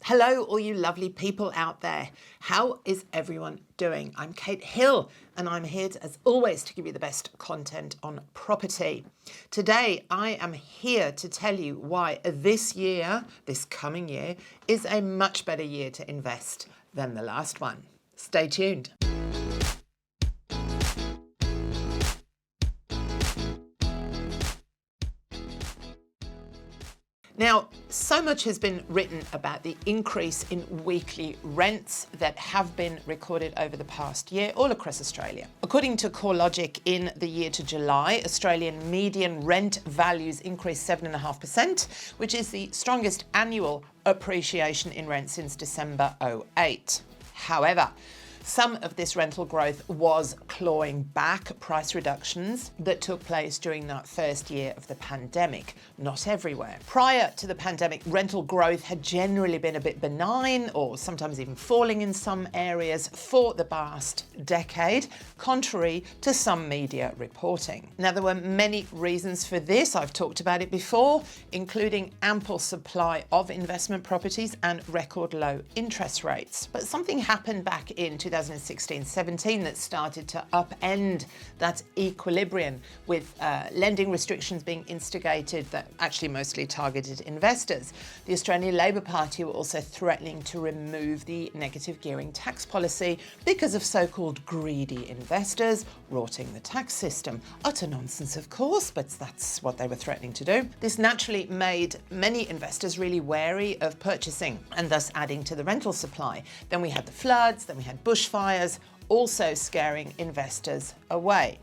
Hello, all you lovely people out there. How is everyone doing? I'm Kate Hill, and I'm here, as always, to give you the best content on property. Today, I am here to tell you why this coming year, is a much better year to invest than the last one. Stay tuned. Now, so much has been written about the increase in weekly rents that have been recorded over the past year all across Australia. According to CoreLogic, in the year to July, Australian median rent values increased 7.5%, which is the strongest annual appreciation in rent since December 2008. However, some of this rental growth was clawing back price reductions that took place during that first year of the pandemic, not everywhere. Prior to the pandemic, rental growth had generally been a bit benign or sometimes even falling in some areas for the past decade, contrary to some media reporting. Now, there were many reasons for this. I've talked about it before, including ample supply of investment properties and record low interest rates. But something happened back in 2016-17 that started to upend that equilibrium, with lending restrictions being instigated that actually mostly targeted investors. The Australian Labor Party were also threatening to remove the negative gearing tax policy because of so-called greedy investors rorting the tax system. Utter nonsense, of course, but that's what they were threatening to do. This naturally made many investors really wary of purchasing and thus adding to the rental supply. Then we had the floods, then we had bushfires, also scaring investors away.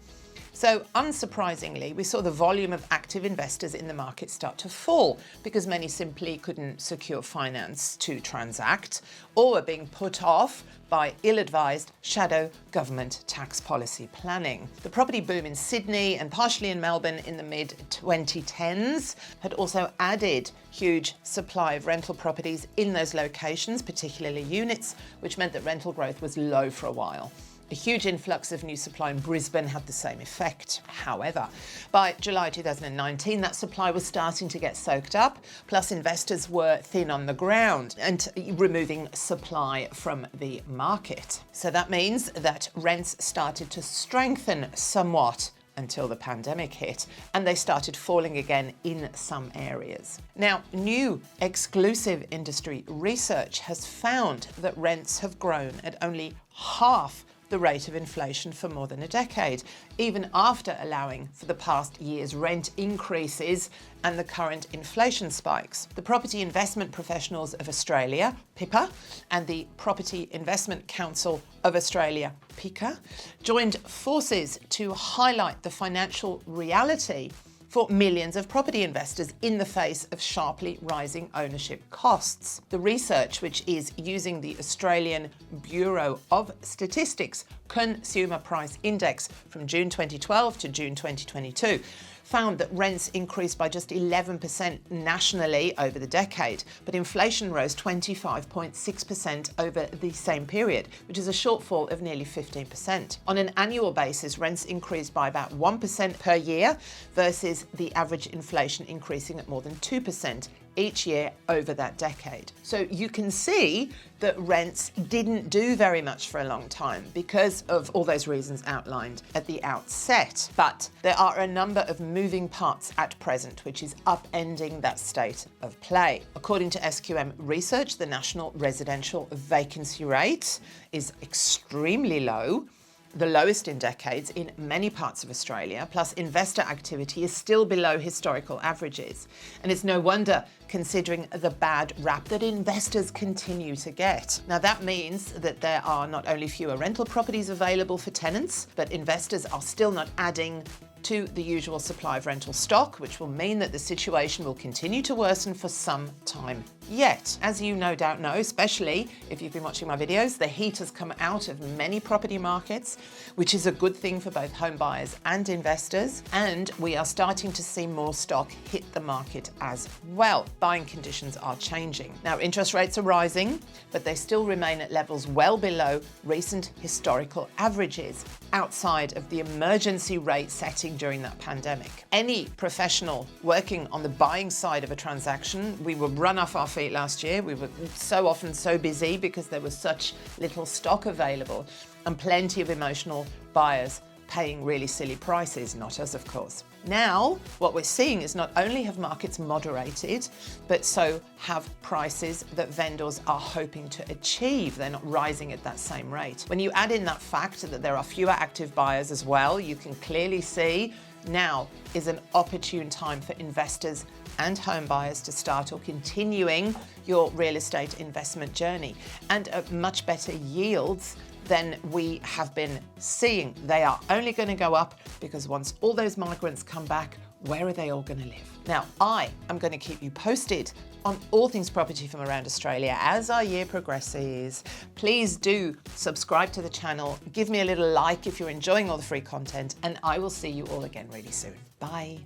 So unsurprisingly, we saw the volume of active investors in the market start to fall because many simply couldn't secure finance to transact or were being put off by ill-advised shadow government tax policy planning. The property boom in Sydney and partially in Melbourne in the mid-2010s had also added huge supply of rental properties in those locations, particularly units, which meant that rental growth was low for a while. A huge influx of new supply in Brisbane had the same effect. However, by July 2019, that supply was starting to get soaked up, plus investors were thin on the ground and removing supply from the market. So that means that rents started to strengthen somewhat until the pandemic hit, and they started falling again in some areas. Now, new exclusive industry research has found that rents have grown at only half the rate of inflation for more than a decade, even after allowing for the past year's rent increases and the current inflation spikes. The Property Investment Professionals of Australia, PIPA, and the Property Investment Council of Australia, PICA, joined forces to highlight the financial reality for millions of property investors in the face of sharply rising ownership costs. The research, which is using the Australian Bureau of Statistics Consumer Price Index from June 2012 to June 2022, found that rents increased by just 11% nationally over the decade, but inflation rose 25.6% over the same period, which is a shortfall of nearly 15%. On an annual basis, rents increased by about 1% per year versus the average inflation increasing at more than 2% each year over that decade. So you can see that rents didn't do very much for a long time because of all those reasons outlined at the outset. But there are a number of moving parts at present, which is upending that state of play. According to SQM research, the national residential vacancy rate is extremely low, the lowest in decades in many parts of Australia, plus investor activity is still below historical averages. And it's no wonder, considering the bad rap that investors continue to get. Now, that means that there are not only fewer rental properties available for tenants, but investors are still not adding to the usual supply of rental stock, which will mean that the situation will continue to worsen for some time yet. As you no doubt know, especially if you've been watching my videos, the heat has come out of many property markets, which is a good thing for both home buyers and investors. And we are starting to see more stock hit the market as well. Buying conditions are changing. Now, interest rates are rising, but they still remain at levels well below recent historical averages, outside of the emergency rate setting during that pandemic. Any professional working on the buying side of a transaction, we will run off our feet last year. We were so often so busy because there was such little stock available and plenty of emotional buyers paying really silly prices, not us, of course. Now, what we're seeing is not only have markets moderated, but so have prices that vendors are hoping to achieve. They're not rising at that same rate. When you add in that fact that there are fewer active buyers as well, you can clearly see now is an opportune time for investors and home buyers to start or continuing your real estate investment journey, and at much better yields than we have been seeing. They are only going to go up because once all those migrants come back, where are they all going to live? Now, I am going to keep you posted on all things property from around Australia as our year progresses. Please do subscribe to the channel, give me a little like if you're enjoying all the free content, and I will see you all again really soon. Bye.